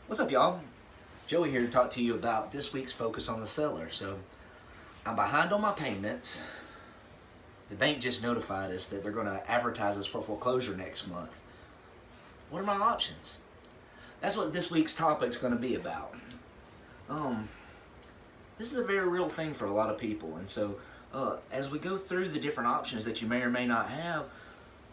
What's up, y'all? Joey here to talk to you about this week's focus on the seller. So, I'm behind on my payments. The bank just notified us that they're going to advertise us for foreclosure next month. What are my options? That's what this week's topic's going to be about. This is a very real thing for a lot of people, and so as we go through the different options that you may or may not have,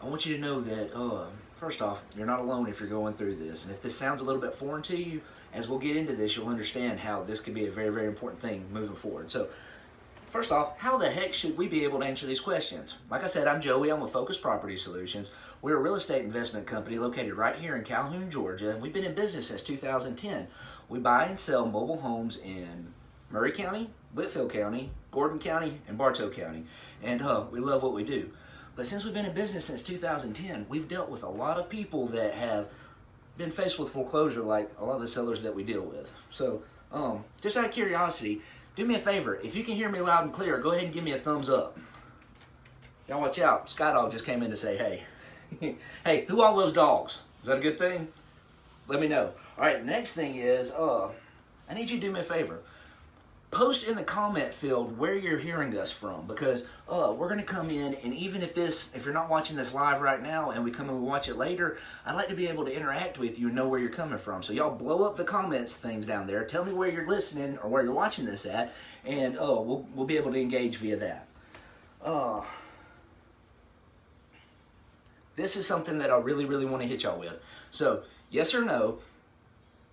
I want you to know that, first off, you're not alone if you're going through this. And if this sounds a little bit foreign to you, as we'll get into this, you'll understand how this could be a very, very important thing moving forward. So, first off, how the heck should we be able to answer these questions? Like I said, I'm Joey. I'm with Focus Property Solutions. We're a real estate investment company located right here in Calhoun, Georgia, and we've been in business since 2010. We buy and sell mobile homes in Murray County, Whitfield County, Gordon County, and Bartow County. And we love what we do. But since we've been in business since 2010, we've dealt with a lot of people that have been faced with foreclosure, like a lot of the sellers that we deal with. So, just out of curiosity, do me a favor. If you can hear me loud and clear, go ahead and give me a thumbs up. Y'all watch out. Skydog just came in to say, hey. Hey, who all loves dogs? Is that a good thing? Let me know. All right, the next thing is, I need you to do me a favor. Post in the comment field where you're hearing us from, because we're going to come in, and even if you're not watching this live right now and we come and we watch it later, I'd like to be able to interact with you and know where you're coming from. So y'all blow up the comments things down there. Tell me where you're listening or where you're watching this at, and we'll be able to engage via that. This is something that I really, really want to hit y'all with. So, yes or no,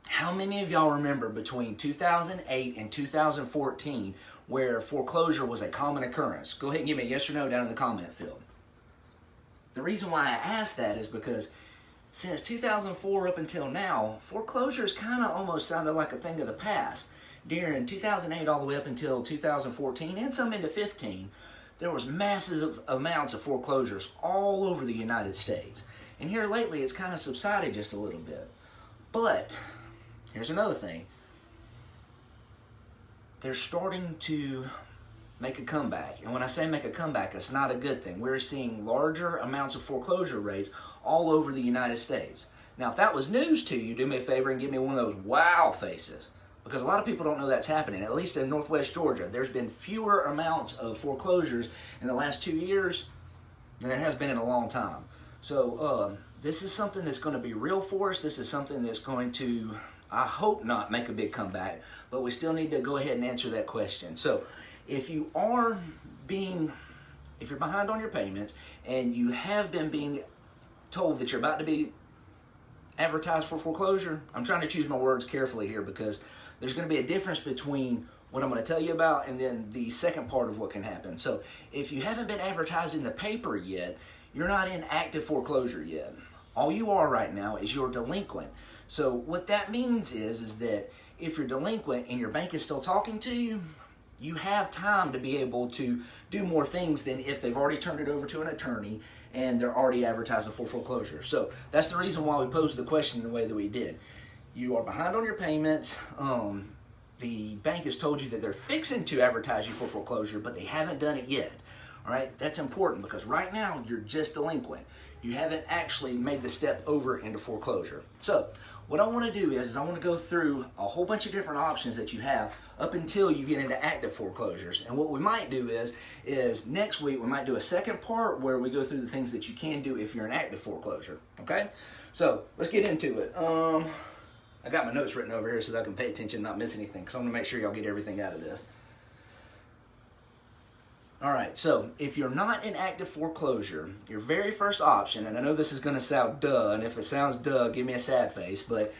how many of y'all remember between 2008 and 2014 where foreclosure was a common occurrence? Go ahead and give me a yes or no down in the comment field. The reason why I ask that is because since 2004 up until now, foreclosures kind of almost sounded like a thing of the past. During 2008 all the way up until 2014 and some into 15, there was massive amounts of foreclosures all over the United States. And here lately it's kind of subsided just a little bit. But here's another thing. They're starting to make a comeback. And when I say make a comeback, it's not a good thing. We're seeing larger amounts of foreclosure rates all over the United States. Now, if that was news to you, do me a favor and give me one of those wow faces. Because a lot of people don't know that's happening. At least in Northwest Georgia, there's been fewer amounts of foreclosures in the last 2 years than there has been in a long time. So this is something that's going to be real for us. This is something that's going to, I hope not make a big comeback, but we still need to go ahead and answer that question. So if you're behind on your payments and you have been being told that you're about to be advertised for foreclosure, I'm trying to choose my words carefully here because there's going to be a difference between what I'm going to tell you about and then the second part of what can happen. So if you haven't been advertised in the paper yet, you're not in active foreclosure yet. All you are right now is you're delinquent. So what that means is that if you're delinquent and your bank is still talking to you, you have time to be able to do more things than if they've already turned it over to an attorney and they're already advertising for foreclosure. So that's the reason why we posed the question the way that we did. You are behind on your payments. The bank has told you that they're fixing to advertise you for foreclosure, but they haven't done it yet. All right, that's important because right now you're just delinquent. You haven't actually made the step over into foreclosure. So what I want to do is I want to go through a whole bunch of different options that you have up until you get into active foreclosures. And what we might do is next week we might do a second part where we go through the things that you can do if you're in active foreclosure. Okay, so let's get into it. I got my notes written over here so that I can pay attention and not miss anything because I want to make sure y'all get everything out of this. All right, so if you're not in active foreclosure, your very first option, and I know this is going to sound duh, and if it sounds duh, give me a sad face, but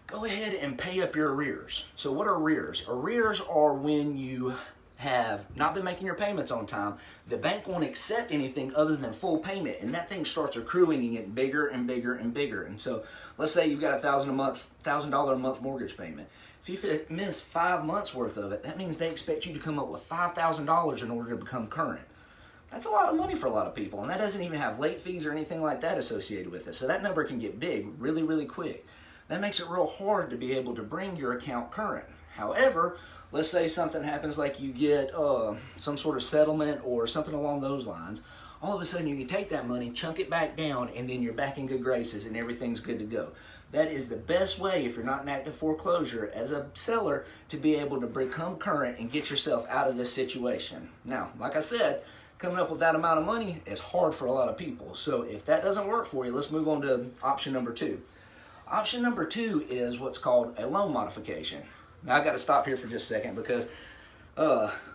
go ahead and pay up your arrears. So what are arrears? Arrears are when you have not been making your payments on time. The bank won't accept anything other than full payment, and that thing starts accruing and getting bigger and bigger and bigger. And so let's say you've got $1,000 a month mortgage payment. If you miss 5 months worth of it, that means they expect you to come up with $5,000 in order to become current. That's a lot of money for a lot of people, and that doesn't even have late fees or anything like that associated with it. So that number can get big really, really quick. That makes it real hard to be able to bring your account current. However, let's say something happens like you get some sort of settlement or something along those lines. all of a sudden you can take that money, chunk it back down, and then you're back in good graces and everything's good to go. That is the best way, if you're not in active foreclosure, as a seller, to be able to become current and get yourself out of this situation. Now, like I said, coming up with that amount of money is hard for a lot of people. So if that doesn't work for you, let's move on to option number 2. Option number 2 is what's called a loan modification. Now, I got to stop here for just a second because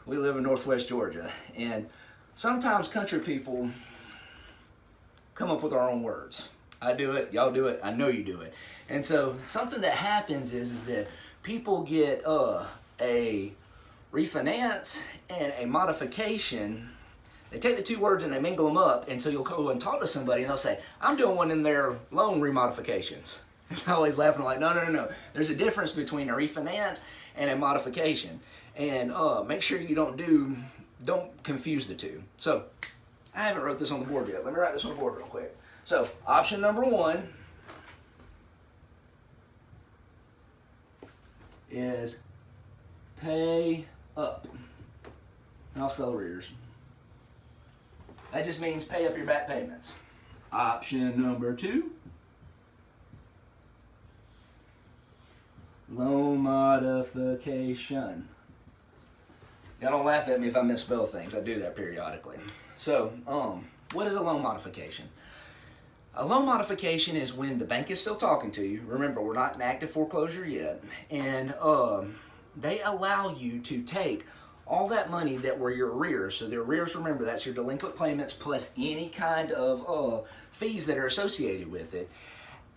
we live in Northwest Georgia, and sometimes country people come up with our own words. I do it, y'all do it, I know you do it. And so something that happens is that people get a refinance and a modification. They take the two words and they mingle them up, and so you'll go and talk to somebody and they'll say, I'm doing one in their loan remodifications. I always laughing like, no. There's a difference between a refinance and a modification. And make sure you don't confuse the two. So I haven't wrote this on the board yet. Let me write this on the board real quick. So option number 1 is pay up. And I'll spell arrears. That just means pay up your back payments. Option number 2, loan modification. Y'all don't laugh at me if I misspell things. I do that periodically. So, what is a loan modification? A loan modification is when the bank is still talking to you. Remember, we're not in active foreclosure yet. And they allow you to take all that money that were your arrears. So the arrears, remember, that's your delinquent payments plus any kind of fees that are associated with it.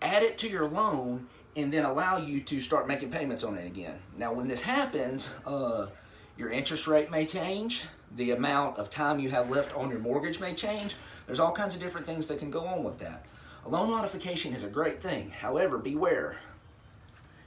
Add it to your loan and then allow you to start making payments on it again. Now, when this happens, your interest rate may change. The amount of time you have left on your mortgage may change. There's all kinds of different things that can go on with that. A loan modification is a great thing. However, beware.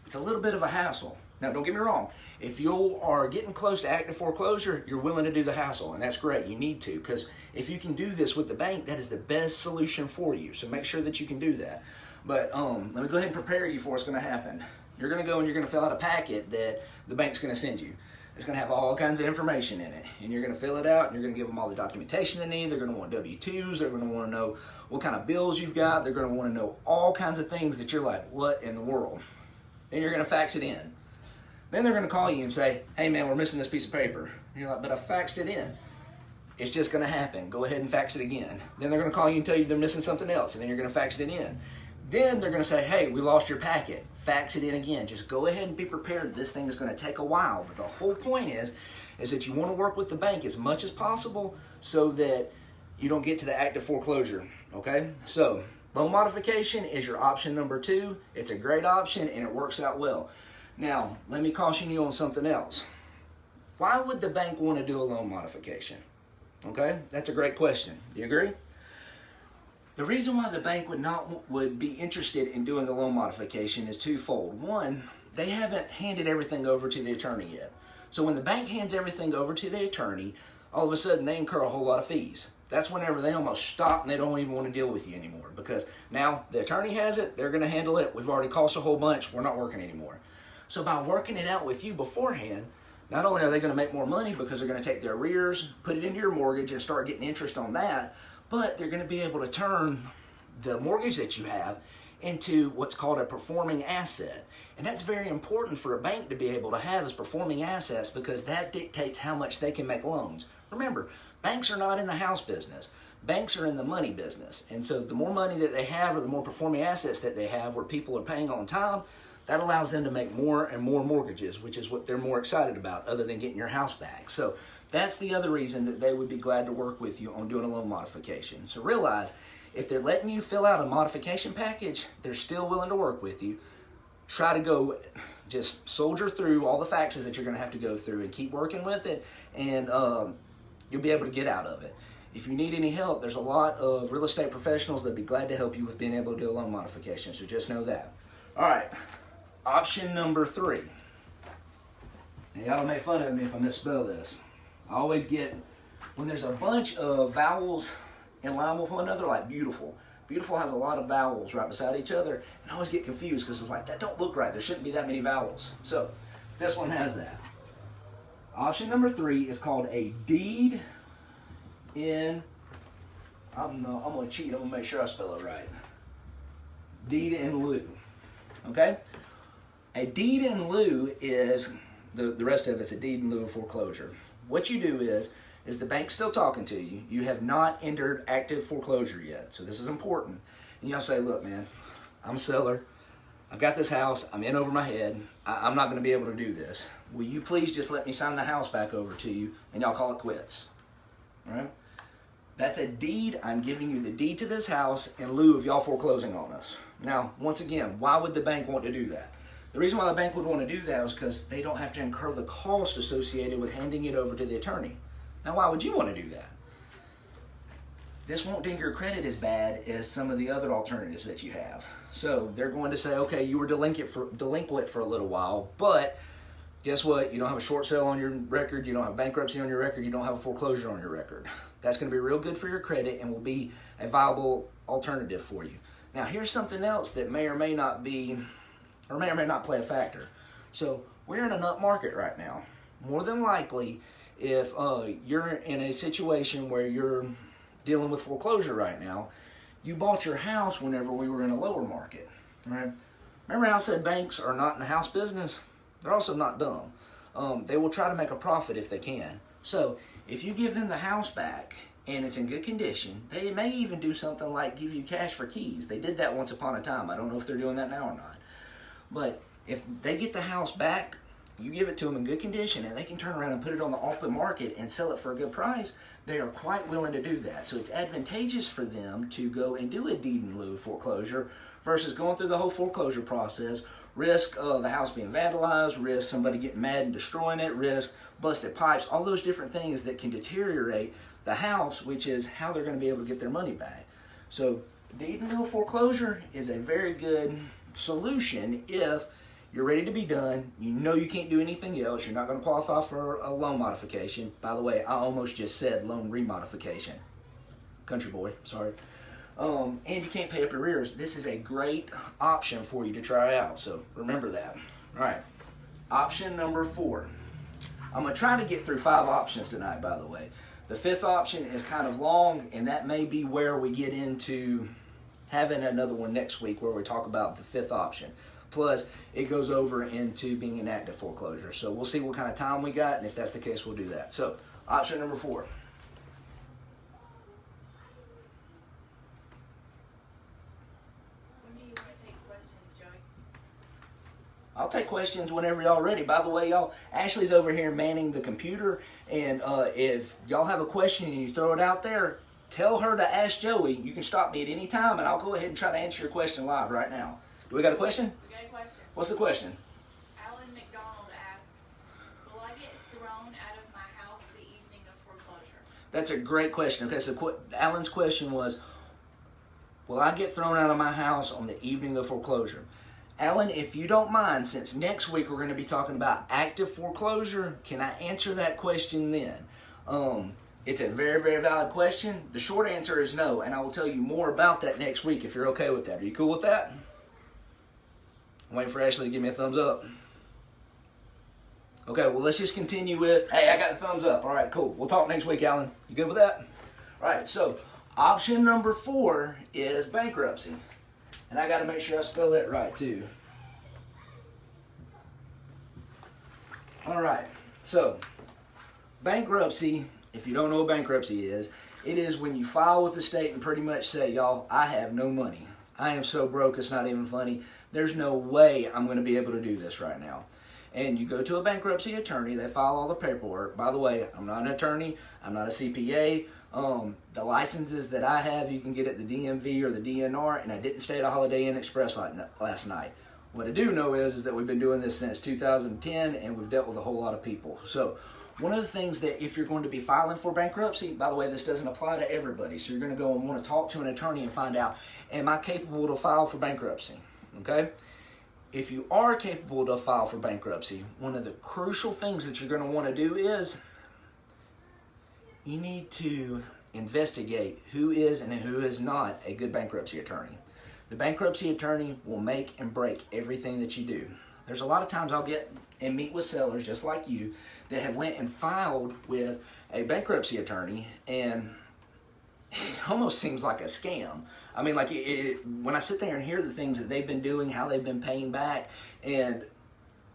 It's a little bit of a hassle. Now, don't get me wrong. If you are getting close to active foreclosure, you're willing to do the hassle, and that's great. You need to, because if you can do this with the bank, that is the best solution for you. So make sure that you can do that. But let me go ahead and prepare you for what's going to happen. You're going to go and you're going to fill out a packet that the bank's going to send you. It's going to have all kinds of information in it, and you're going to fill it out, and you're going to give them all the documentation they need. They're going to want W-2s. They're going to want to know what kind of bills you've got. They're going to want to know all kinds of things that you're like, what in the world? Then you're going to fax it in. Then they're going to call you and say, hey, man, we're missing this piece of paper. And you're like, but I faxed it in. It's just going to happen. Go ahead and fax it again. Then they're going to call you and tell you they're missing something else, and then you're going to fax it in. Then they're going to say, hey, we lost your packet. Fax it in again. Just go ahead and be prepared. This thing is going to take a while. But the whole point is that you want to work with the bank as much as possible so that you don't get to the active foreclosure. Okay? So, loan modification is your option number 2. It's a great option, and it works out well. Now, let me caution you on something else. Why would the bank want to do a loan modification? Okay? That's a great question. Do you agree? The reason why the bank would be interested in doing a loan modification is twofold. One, they haven't handed everything over to the attorney yet. So when the bank hands everything over to the attorney, all of a sudden they incur a whole lot of fees. That's whenever they almost stop and they don't even want to deal with you anymore, because now the attorney has it, they're going to handle it. We've already cost a whole bunch. We're not working anymore. So by working it out with you beforehand, not only are they going to make more money because they're going to take their arrears, put it into your mortgage, and start getting interest on that, but they're going to be able to turn the mortgage that you have into what's called a performing asset. And that's very important for a bank to be able to have as performing assets, because that dictates how much they can make loans. Remember, banks are not in the house business. Banks are in the money business. And so the more money that they have, or the more performing assets that they have where people are paying on time, that allows them to make more and more mortgages, which is what they're more excited about, other than getting your house back. So that's the other reason that they would be glad to work with you on doing a loan modification. So realize, if they're letting you fill out a modification package, they're still willing to work with you. Try to go, just soldier through all the faxes that you're going to have to go through and keep working with it, and you'll be able to get out of it. If you need any help, there's a lot of real estate professionals that'd be glad to help you with being able to do a loan modification, so just know that. All right, option number 3. And y'all make fun of me if I misspell this. I always get, when there's a bunch of vowels in line with one another, like beautiful. Beautiful has a lot of vowels right beside each other, and I always get confused because it's like, that don't look right. There shouldn't be that many vowels. So this one has that. Option number 3 is called a deed in I'm going to cheat. I'm going to make sure I spell it right. Deed in lieu. Okay? A deed in lieu is, the rest of it's a deed in lieu of foreclosure. What you do is the bank's still talking to you. You have not entered active foreclosure yet. So this is important. And y'all say, look, man, I'm a seller. I've got this house. I'm in over my head. I'm not going to be able to do this. Will you please just let me sign the house back over to you, and y'all call it quits? All right? That's a deed. I'm giving you the deed to this house in lieu of y'all foreclosing on us. Now, once again, why would the bank want to do that? The reason why the bank would want to do that is because they don't have to incur the cost associated with handing it over to the attorney. Now, why would you want to do that? This won't ding your credit as bad as some of the other alternatives that you have. So they're going to say, okay, you were delinquent for a little while, but guess what? You don't have a short sale on your record, you don't have bankruptcy on your record, you don't have a foreclosure on your record. That's going to be real good for your credit and will be a viable alternative for you. Now, here's something else that may or may not play a factor. So we're in an up market right now. More than likely, if you're in a situation where you're dealing with foreclosure right now, you bought your house whenever we were in a lower market, right? Remember how I said banks are not in the house business? They're also not dumb. They will try to make a profit if they can. So if you give them the house back and it's in good condition, they may even do something like give you cash for keys. They did that once upon a time. I don't know if they're doing that now or not. But if they get the house back, you give it to them in good condition and they can turn around and put it on the open market and sell it for a good price, they are quite willing to do that. So it's advantageous for them to go and do a deed in lieu of foreclosure versus going through the whole foreclosure process, risk the house being vandalized, risk somebody getting mad and destroying it, risk busted pipes, all those different things that can deteriorate the house, which is how they're going to be able to get their money back. So deed in lieu of foreclosure is a very good solution if you're ready to be done. You know you can't do anything else. You're not going to qualify for a loan modification. By the way, I almost just said loan remodification. Country boy, sorry. And you can't pay up your arrears. This is a great option for you to try out. So remember that. All right. Option number 4. I'm going to try to get through 5 options tonight, by the way. The 5th option is kind of long, and that may be where we get into having another one next week where we talk about the 5th option. Plus, it goes over into being an active foreclosure. So we'll see what kind of time we got, and if that's the case, we'll do that. So, option number 4. When do you want to take questions, Joey? I'll take questions whenever y'all ready. By the way, y'all, Ashley's over here manning the computer, and if y'all have a question and you throw it out there, tell her to ask Joey. You can stop me at any time, and I'll go ahead and try to answer your question live right now. Do we got a question? We got a question. What's the question? Alan McDonald asks, will I get thrown out of my house the evening of foreclosure? That's a great question. Okay, so Alan's question was, will I get thrown out of my house on the evening of foreclosure? Alan, if you don't mind, since next week we're going to be talking about active foreclosure, can I answer that question then? It's a very, very valid question. The short answer is no, and I will tell you more about that next week if you're okay with that. Are you cool with that? I'm waiting for Ashley to give me a thumbs up. Okay, well, let's just continue with, hey, I got the thumbs up. All right, cool. We'll talk next week, Alan. You good with that? All right, so option number 4 is bankruptcy. And I got to make sure I spell that right, too. All right, so bankruptcy, if you don't know what bankruptcy is, it is when you file with the state and pretty much say, y'all, I have no money. I am so broke, it's not even funny. There's no way I'm going to be able to do this right now. And you go to a bankruptcy attorney, they file all the paperwork. By the way, I'm not an attorney, I'm not a CPA. The licenses that I have, you can get at the DMV or the DNR, and I didn't stay at a Holiday Inn Express last night. What I do know is that we've been doing this since 2010, and we've dealt with a whole lot of people. So one of the things that if you're going to be filing for bankruptcy, by the way, this doesn't apply to everybody, so you're going to go and want to talk to an attorney and find out, am I capable to file for bankruptcy? Okay? If you are capable to file for bankruptcy, one of the crucial things that you're going to want to do is you need to investigate who is and who is not a good bankruptcy attorney. The bankruptcy attorney will make and break everything that you do. There's a lot of times I'll get and meet with sellers just like you that have went and filed with a bankruptcy attorney, and it almost seems like a scam. I mean, like when I sit there and hear the things that they've been doing, how they've been paying back, and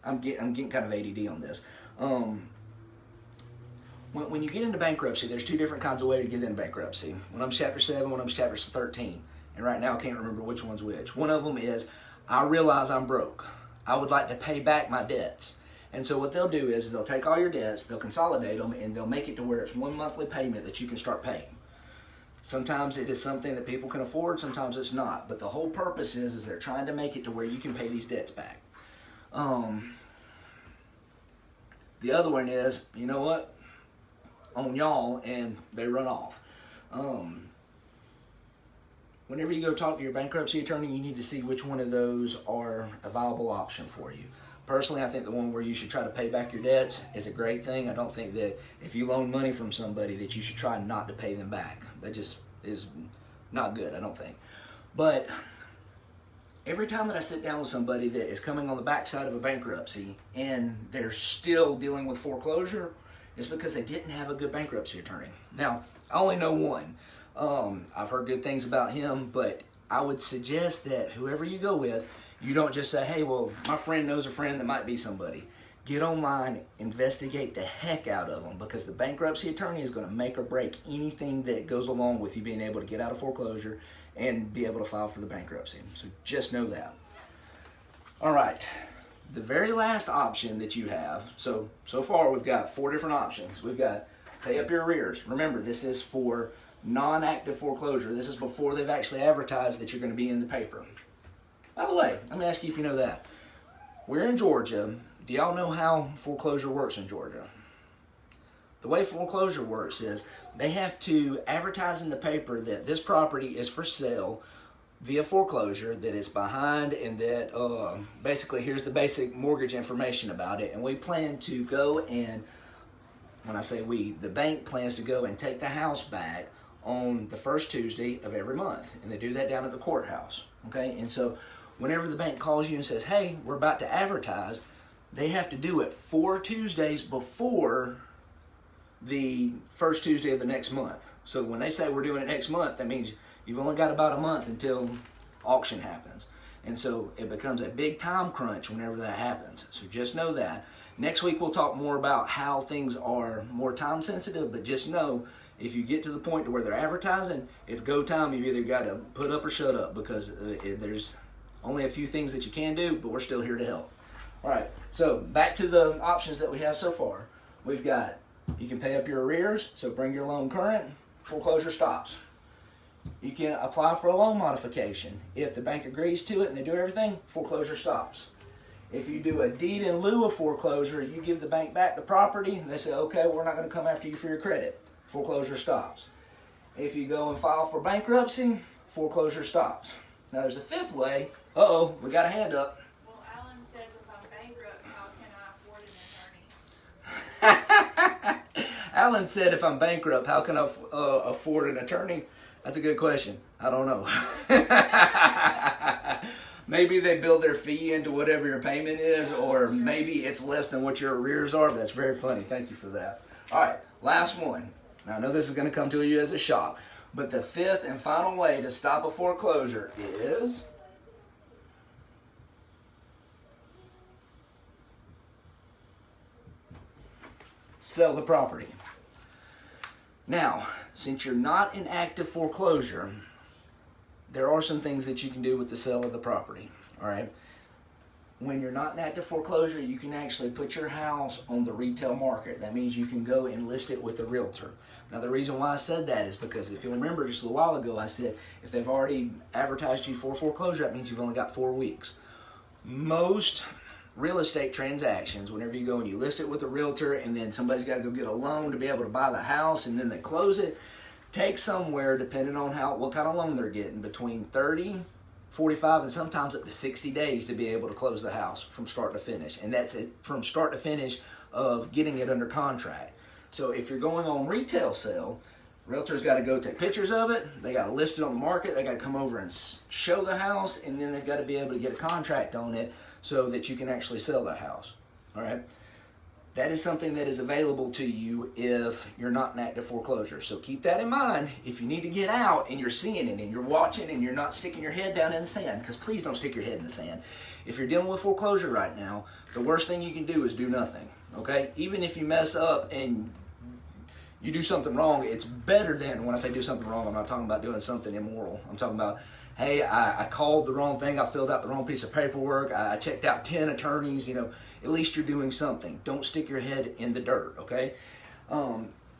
I'm getting kind of ADD on this. When you get into bankruptcy, there's two different kinds of ways to get into bankruptcy. One of them's Chapter 7, one of them's Chapter 13. And right now I can't remember which one's which. One of them is, I realize I'm broke. I would like to pay back my debts. And so what they'll do is they'll take all your debts, they'll consolidate them, and they'll make it to where it's one monthly payment that you can start paying. Sometimes it is something that people can afford, sometimes it's not. But the whole purpose is they're trying to make it to where you can pay these debts back. The other one is, you know what, on y'all, and they run off. Whenever you go talk to your bankruptcy attorney, you need to see which one of those are a viable option for you. Personally, I think the one where you should try to pay back your debts is a great thing. I don't think that if you loan money from somebody that you should try not to pay them back. That just is not good, I don't think. But every time that I sit down with somebody that is coming on the backside of a bankruptcy and they're still dealing with foreclosure, it's because they didn't have a good bankruptcy attorney. Now, I only know one. I've heard good things about him, but I would suggest that whoever you go with, you don't just say, hey, well, my friend knows a friend that might be somebody. Get online, investigate the heck out of them, because the bankruptcy attorney is going to make or break anything that goes along with you being able to get out of foreclosure and be able to file for the bankruptcy. So just know that. All right. The very last option that you have, so far we've got 4 different options. We've got pay up your arrears. Remember, this is for non-active foreclosure. This is before they've actually advertised that you're going to be in the paper. By the way, let me ask you if you know that. We're in Georgia. Do y'all know how foreclosure works in Georgia? The way foreclosure works is they have to advertise in the paper that this property is for sale via foreclosure, that it's behind, and that basically here's the basic mortgage information about it. And we plan to go and, when I say we, the bank plans to go and take the house back on the first Tuesday of every month. And they do that down at the courthouse. Okay? And so whenever the bank calls you and says, hey, we're about to advertise, they have to do it 4 Tuesdays before the first Tuesday of the next month. So when they say we're doing it next month, that means you've only got about a month until auction happens. And so it becomes a big time crunch whenever that happens. So just know that. Next week we'll talk more about how things are more time sensitive, but just know if you get to the point to where they're advertising, it's go time. You've either got to put up or shut up, because there's only a few things that you can do, but we're still here to help. All right, so back to the options that we have so far. We've got, you can pay up your arrears, so bring your loan current, foreclosure stops. You can apply for a loan modification. If the bank agrees to it and they do everything, foreclosure stops. If you do a deed in lieu of foreclosure, you give the bank back the property, and they say, okay, we're not going to come after you for your credit. Foreclosure stops. If you go and file for bankruptcy, foreclosure stops. Now there's a 5th way. Uh-oh, we got a hand up. Well, Alan says if I'm bankrupt, how can I afford an attorney? Alan said if I'm bankrupt, how can I afford an attorney? That's a good question. I don't know. Maybe they build their fee into whatever your payment is, or maybe it's less than what your arrears are. That's very funny. Thank you for that. All right, last one. Now, I know this is going to come to you as a shock, but the 5th and final way to stop a foreclosure is sell the property. Now, since you're not in active foreclosure, there are some things that you can do with the sale of the property. All right. When you're not in active foreclosure, you can actually put your house on the retail market. That means you can go and list it with a realtor. Now, the reason why I said that is because if you'll remember just a little while ago, I said if they've already advertised you for foreclosure, that means you've only got 4 weeks. Most real estate transactions, whenever you go and you list it with a realtor and then somebody's got to go get a loan to be able to buy the house and then they close it, take somewhere, depending on what kind of loan they're getting, between 30, 45, and sometimes up to 60 days to be able to close the house from start to finish. And that's it from start to finish of getting it under contract. So if you're going on retail sale, realtor's got to go take pictures of it, they got to list it on the market, they got to come over and show the house, and then they've got to be able to get a contract on it so that you can actually sell the house. All right. that is something that is available to you if you're not in active foreclosure. So keep that in mind. If you need to get out and you're seeing it and you're watching and you're not sticking your head down in the sand, because please don't stick your head in the sand. If you're dealing with foreclosure right now, the worst thing you can do is do nothing, okay? Even if you mess up and you do something wrong, it's better than, when I say do something wrong, I'm not talking about doing something immoral. I'm talking about, hey, I called the wrong thing, I filled out the wrong piece of paperwork, I checked out 10 attorneys, at least you're doing something. Don't stick your head in the dirt, okay?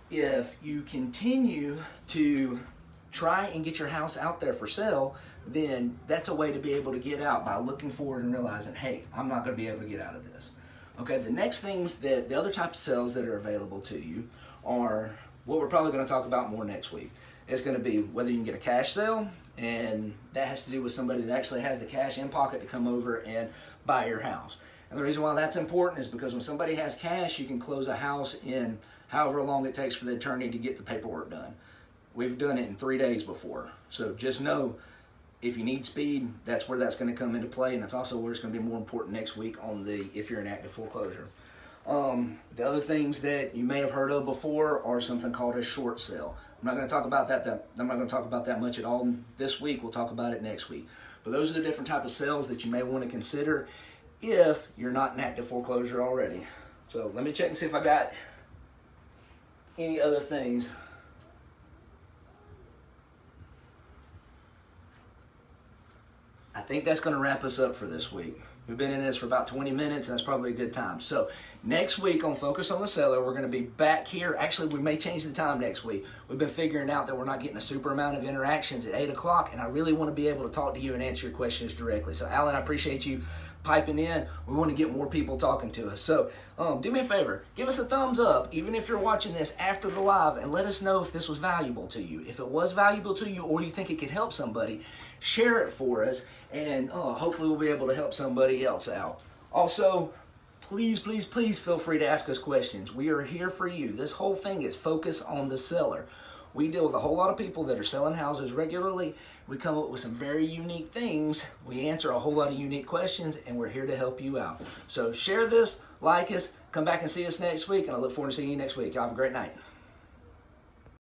If you continue to try and get your house out there for sale, then that's a way to be able to get out by looking forward and realizing, hey, I'm not going to be able to get out of this. Okay, the next things that the other type of sales that are available to you are what we're probably going to talk about more next week. It's going to be whether you can get a cash sale, and that has to do with somebody that actually has the cash in pocket to come over and buy your house. And the reason why that's important is because when somebody has cash, you can close a house in however long it takes for the attorney to get the paperwork done. We've done it in 3 days before. So just know, if you need speed, that's where that's going to come into play, and that's also where it's going to be more important next week on the if you're in active foreclosure. The other things that you may have heard of before are something called a short sale. I'm not going to talk about that. I'm not going to talk about that much at all this week. We'll talk about it next week. But those are the different type of sales that you may want to consider if you're not in active foreclosure already. So let me check and see if I got any other things. I think that's going to wrap us up for this week. We've been in this for about 20 minutes, and that's probably a good time. So next week on Focus on the Seller, we're going to be back here. Actually, we may change the time next week. We've been figuring out that we're not getting a super amount of interactions at 8 o'clock, and I really want to be able to talk to you and answer your questions directly. So, Alan, I appreciate you piping in. We want to get more people talking to us. So do me a favor. Give us a thumbs up, even if you're watching this after the live, and let us know if this was valuable to you. If it was valuable to you or you think it could help somebody, share it for us, and hopefully we'll be able to help somebody else out. Also, please, please, please feel free to ask us questions. We are here for you. This whole thing is Focus on the Seller. We deal with a whole lot of people that are selling houses regularly. We come up with some very unique things. We answer a whole lot of unique questions, and we're here to help you out. So share this, like us, come back and see us next week, and I look forward to seeing you next week. Y'all have a great night.